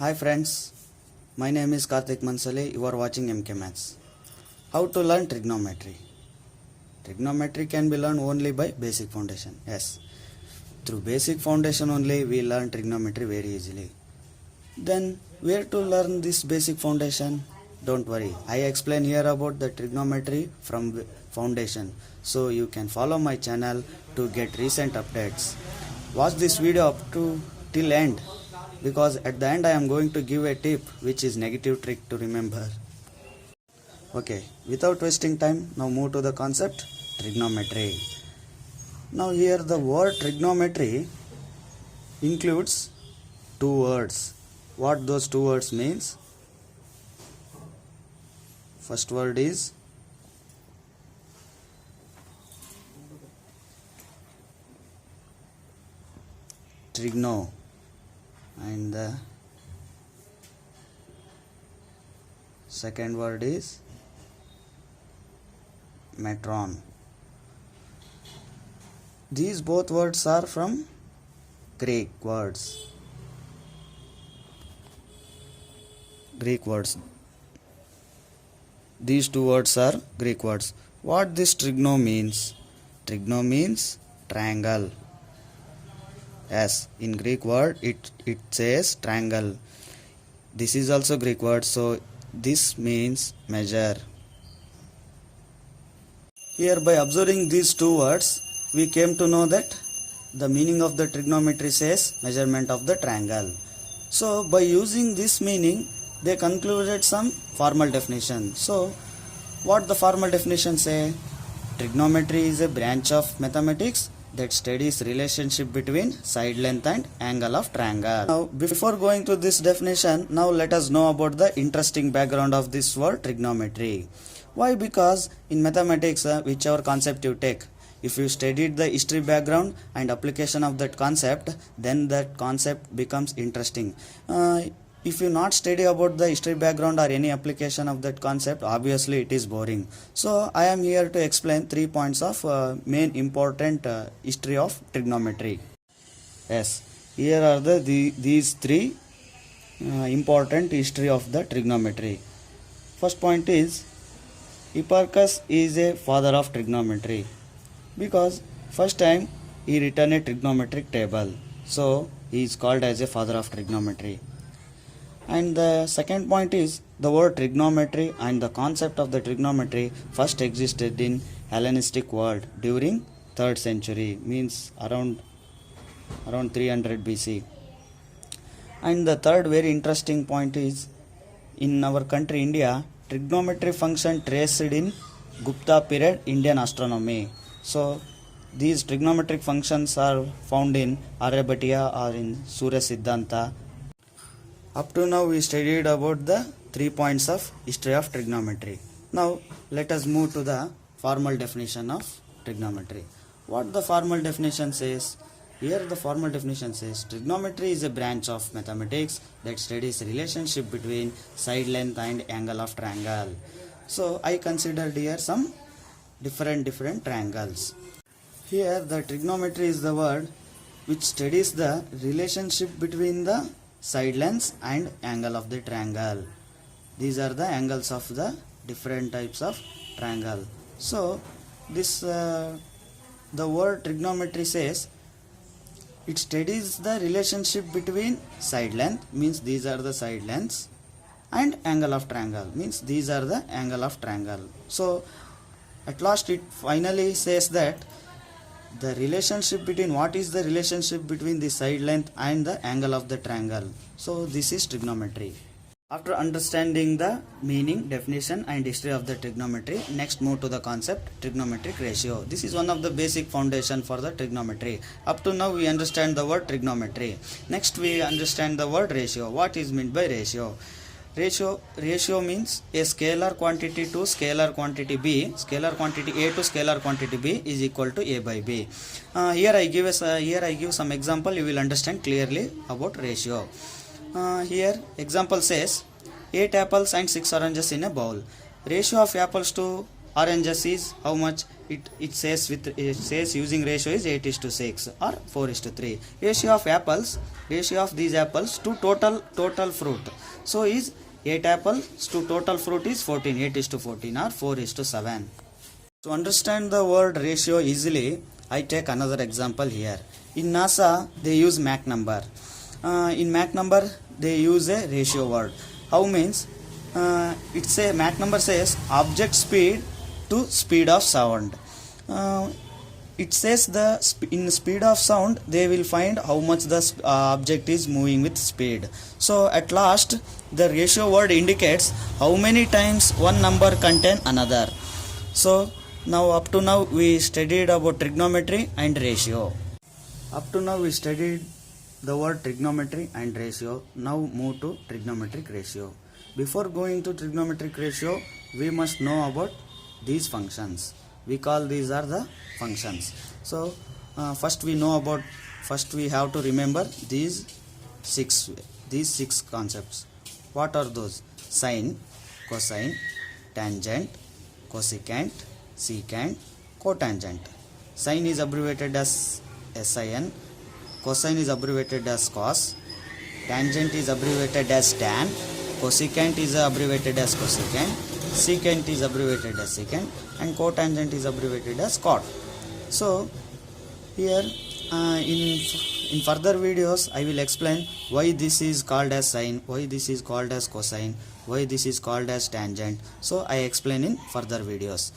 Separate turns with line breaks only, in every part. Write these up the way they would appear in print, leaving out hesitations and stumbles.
Hi friends, my name is Karthik Mansale. You are watching MK Maths. How to learn trigonometry? Trigonometry can be learned only by basic foundation. Yes, through basic foundation only we learn trigonometry very easily. Then where to learn this basic foundation? Don't worry, I explain here about the trigonometry from foundation. So you can follow my channel to get recent updates. Watch this video up to till end, because at the end I am going to give a tip which is negative trick to remember. Okay, without wasting time, now move to the concept trigonometry. Now here the word trigonometry includes two words. What those two words means? First word is trigno, and the second word is metron. These both words are from Greek words. These two words are Greek words. What this trigno means? Trigno means triangle. Yes, in Greek word it says triangle. This is also Greek word, so this means measure. Here by observing these two words, we came to know that the meaning of the trigonometry says measurement of the triangle. So by using this meaning, they concluded some formal definition. So what the formal definition say? Trigonometry is a branch of mathematics that studies relationship between side length and angle of triangle. Now before going to this definition, now let us know about the interesting background of this word trigonometry. Why? Because in mathematics, whichever concept you take, if you studied the history background and application of that concept, then that concept becomes interesting. If you not study about the history background or any application of that concept, obviously it is boring. So I am here to explain 3 points of main important history of trigonometry. Yes, here are these three important history of the trigonometry. First point is Hipparchus is a father of trigonometry, because first time he written a trigonometric table, so he is called as a father of trigonometry. And the second point is the word trigonometry and the concept of the trigonometry first existed in Hellenistic world during 3rd century, means around 300 BC. And the third very interesting point is in our country India, trigonometry function traced in Gupta period Indian astronomy. So these trigonometric functions are found in Aryabhatiya or in Surya Siddhanta. Up to now we studied about the 3 points of history of trigonometry. Now let us move to the formal definition of trigonometry. What the formal definition says? Here the formal definition says trigonometry is a branch of mathematics that studies relationship between side length and angle of triangle. So I considered here some different triangles. Here the trigonometry is the word which studies the relationship between the side lengths and angle of the triangle. These are the angles of the different types of triangle. So this the word trigonometry says it studies the relationship between side length, means these are the side lengths, and angle of triangle, means these are the angle of triangle. So at last it finally says that the relationship between, what is the relationship between the side length and the angle of the triangle. So this is trigonometry. After understanding the meaning, definition and history of the trigonometry, next move to the concept trigonometric ratio. This is one of the basic foundation for the trigonometry. Up to now we understand the word trigonometry. Next we understand the word ratio. What is meant by ratio? Ratio means a scalar quantity to scalar quantity B, scalar quantity A to scalar quantity B is equal to A by B. Here I give some example. You will understand clearly about ratio. Here example says 8 apples and 6 oranges in a bowl. Ratio of apples to Oranges is how much it says using ratio is 8:6 or 4:3. Ratio of apples, ratio of these apples to total fruit, so is 8 apples to total fruit is 14, 8:14 or 4:7. To understand the word ratio easily, I take another example here. In NASA they use Mach number. In Mach number they use a ratio word. How means it's a Mach number says object speed to speed of sound. It says in speed of sound they will find how much the object is moving with speed. So at last the ratio word indicates how many times one number contain another. So now up to now we studied about trigonometry and ratio. Up to now we studied the word trigonometry and ratio. Now move to trigonometric ratio. Before going to trigonometric ratio, we must know about these functions. We call these are the functions. So first we have to remember these six concepts. What are those? Sine, cosine, tangent, cosecant, secant, cotangent. Sine is abbreviated as sin, cosine is abbreviated as cos, tangent is abbreviated as tan, cosecant is abbreviated as cosecant, secant is abbreviated as secant, and cotangent is abbreviated as cot. So here in further videos I will explain why this is called as sine, why this is called as cosine, why this is called as tangent. So I explain in further videos.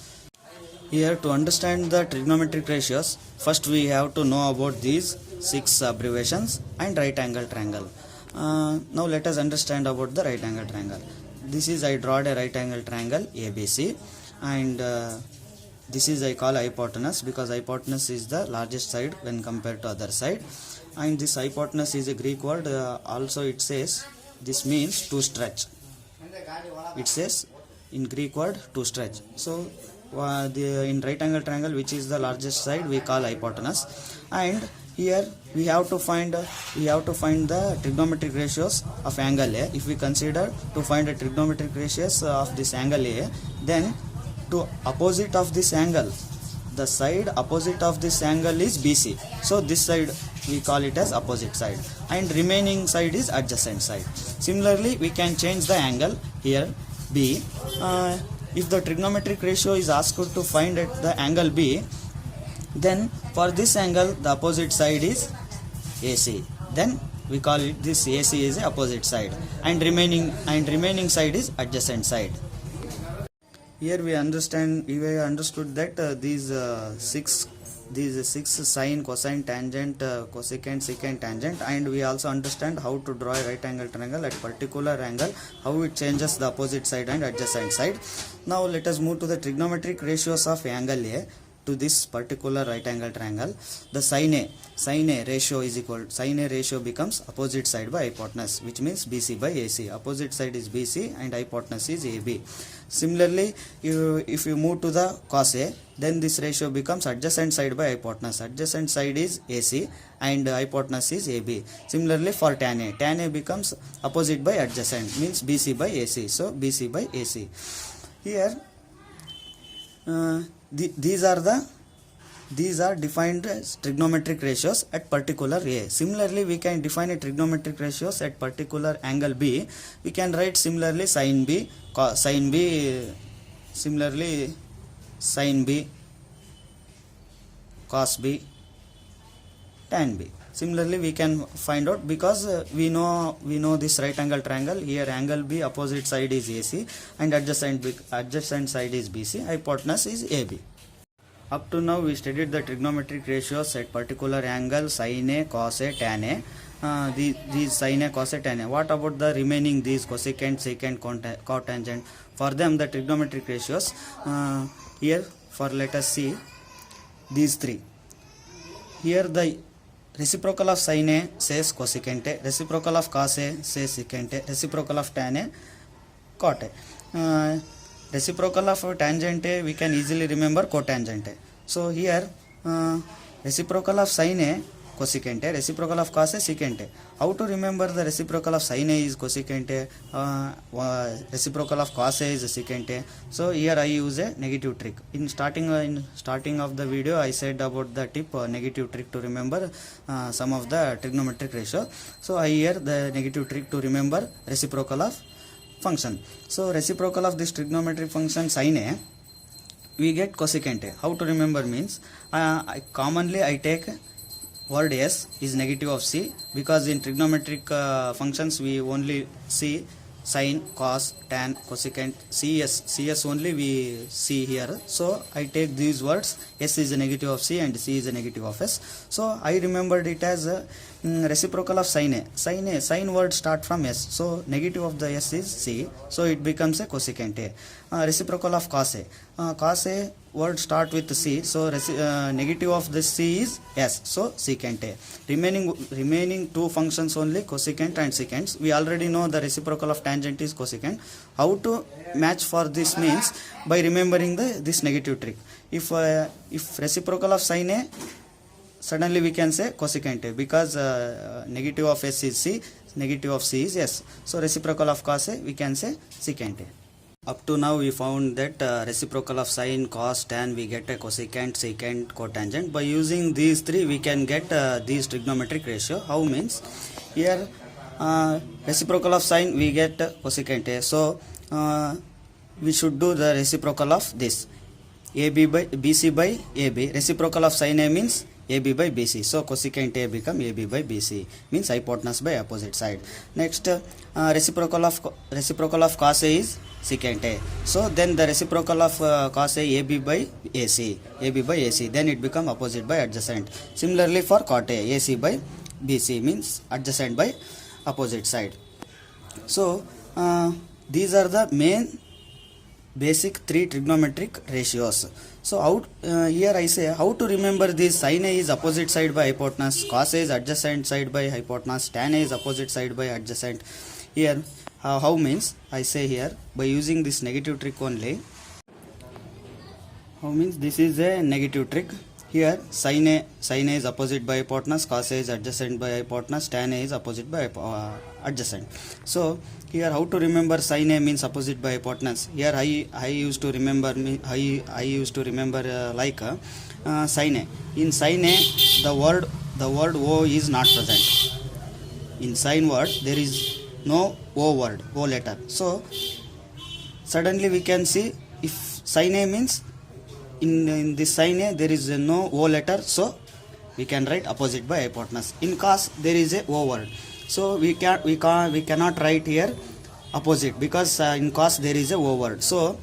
Here, to understand the trigonometric ratios, first we have to know about these 6 abbreviations and right angle triangle. Now let us understand about the right angle triangle. This is, I drawed a right angle triangle ABC, and this is I call hypotenuse because hypotenuse is the largest side when compared to other side, and this hypotenuse is a Greek word. Also it says this means to stretch. It says in Greek word to stretch. So in right angle triangle, which is the largest side, we call hypotenuse. And here we have to find the trigonometric ratios of angle A. If we consider to find the trigonometric ratios of this angle A, then to opposite of this angle, the side opposite of this angle is BC. So this side we call it as opposite side, and remaining side is adjacent side. Similarly, we can change the angle here B. If the trigonometric ratio is asked to find at the angle B, then for this angle the opposite side is AC. Then we call it this AC is a opposite side, and remaining side is adjacent side. Here we understood that these six sine, cosine, tangent, cosecant, secant, tangent, and we also understand how to draw a right angle triangle at particular angle, how it changes the opposite side and adjacent side. Now let us move to the trigonometric ratios of angle A to this particular right angle triangle. The sine A ratio is equal, sine A ratio becomes opposite side by hypotenuse, which means BC by AC. Opposite side is BC and hypotenuse is AB. Similarly, if you move to the cos A, then this ratio becomes adjacent side by hypotenuse. Adjacent side is AC and hypotenuse is AB. Similarly for tan A becomes opposite by adjacent, means BC by AC. So BC by AC. Here these are defined as trigonometric ratios at particular A. Similarly, we can define a trigonometric ratios at particular angle B. We can write similarly sin B, similarly sin B, cos B, tan B. Similarly, we can find out because we know this right angle triangle. Here angle B opposite side is AC and adjacent side is BC. Hypotenuse is AB. Up to now we studied the trigonometric ratios at particular angle sin A, cos A, tan A. These sin A, cos A, tan A. What about the remaining these cosecant, secant, cotangent? For them the trigonometric ratios. Here let us see these 3. Here the reciprocal of sin A says cosecant A, reciprocal of cos A says secant A, reciprocal of tan A cot A. Reciprocal of tangent A we can easily remember cotangent A. So here reciprocal of sin A cosecant A, reciprocal of cos A secant A. How to remember the reciprocal of sin A is cosecant A, reciprocal of cos A is secant A. So here I use a negative trick. In starting of the video I said about the tip negative trick to remember some of the trigonometric ratio. So I here the negative trick to remember reciprocal of function. So reciprocal of this trigonometric function sin A, we get cosecant A. How to remember means commonly I take word s is negative of c, because in trigonometric functions we only see sin, cos, tan, cosecant, cs only we see here. So I take these words, s is a negative of c and c is a negative of s. So I remembered it as reciprocal of sin A. Sin word start from s, so negative of the s is c, so it becomes a cosecant A. Reciprocal of cos A. Cos A word start with c, so negative of this c is s, so secant A. Remaining two functions only, cosecant and secant. We already know the reciprocal of tangent is cosecant. How to match for this means by remembering this negative trick. If reciprocal of sin A, suddenly we can say cosecant A, because negative of s is c, negative of c is s. So reciprocal of cos A, we can say secant A. Up to now we found that reciprocal of sin, cos, tan, we get a cosecant, secant, cotangent. By using these three we can get these trigonometric ratio. How means here reciprocal of sin we get cosecant A. So we should do the reciprocal of this AB by BC by AB. Reciprocal of sin A means AB by BC. So cosecant A become AB by BC, means hypotenuse by opposite side. Next reciprocal of cos A is secant A. So then the reciprocal of cos A, AB by AC, AB by AC, then it become opposite by adjacent. Similarly for cot A, AC by BC, means adjacent by opposite side. So these are the main basic three trigonometric ratios. So here I say how to remember this. Sin A is opposite side by hypotenuse, cos A is adjacent side by hypotenuse, tan A is opposite side by adjacent. Here how means I say here by using this negative trick only. How means this is a negative trick. Here sin A is opposite by hypotenuse, cos A is adjacent by hypotenuse, tan A is opposite by adjacent. So here how to remember sin A means opposite by hypotenuse. Here I used to remember like sin A. In sin A the word O is not present. In sin word there is no O word, O letter. So suddenly we can see if sin A means in this sin A there is no O letter, so we can write opposite by hypotenuse. In cos there is a O word, so we cannot write here opposite, because in cos there is a O word. So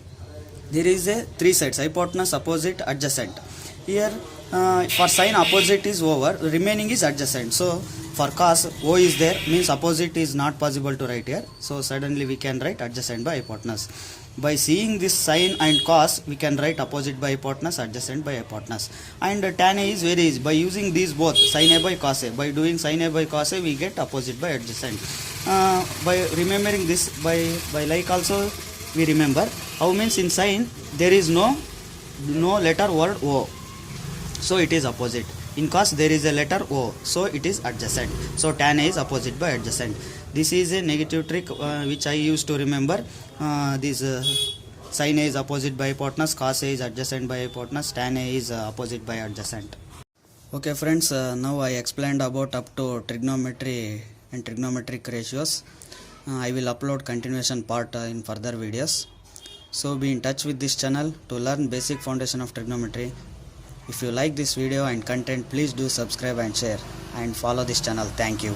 there is a three sides, hypotenuse, opposite, adjacent. Here for sin opposite is over, remaining is adjacent. So for cos O is there, means opposite is not possible to write here, so suddenly we can write adjacent by hypotenuse. By seeing this sin and cos we can write opposite by hypotenuse, adjacent by hypotenuse. And tan A is very easy. By using these both, sin A by cos A, by doing sin A by cos A we get opposite by adjacent. By remembering this, by like also we remember. How means in sin there is no letter word O, so it is opposite. In cos there is a letter O, so it is adjacent. So tan A is opposite by adjacent. This is a negative trick which I used to remember. This sin A is opposite by hypotenuse, cos A is adjacent by hypotenuse, tan A is opposite by adjacent. Okay friends, now I explained about up to trigonometry and trigonometric ratios. I will upload continuation part in further videos. So be in touch with this channel to learn basic foundation of trigonometry. If you like this video and content, please do subscribe and share and follow this channel. Thank you.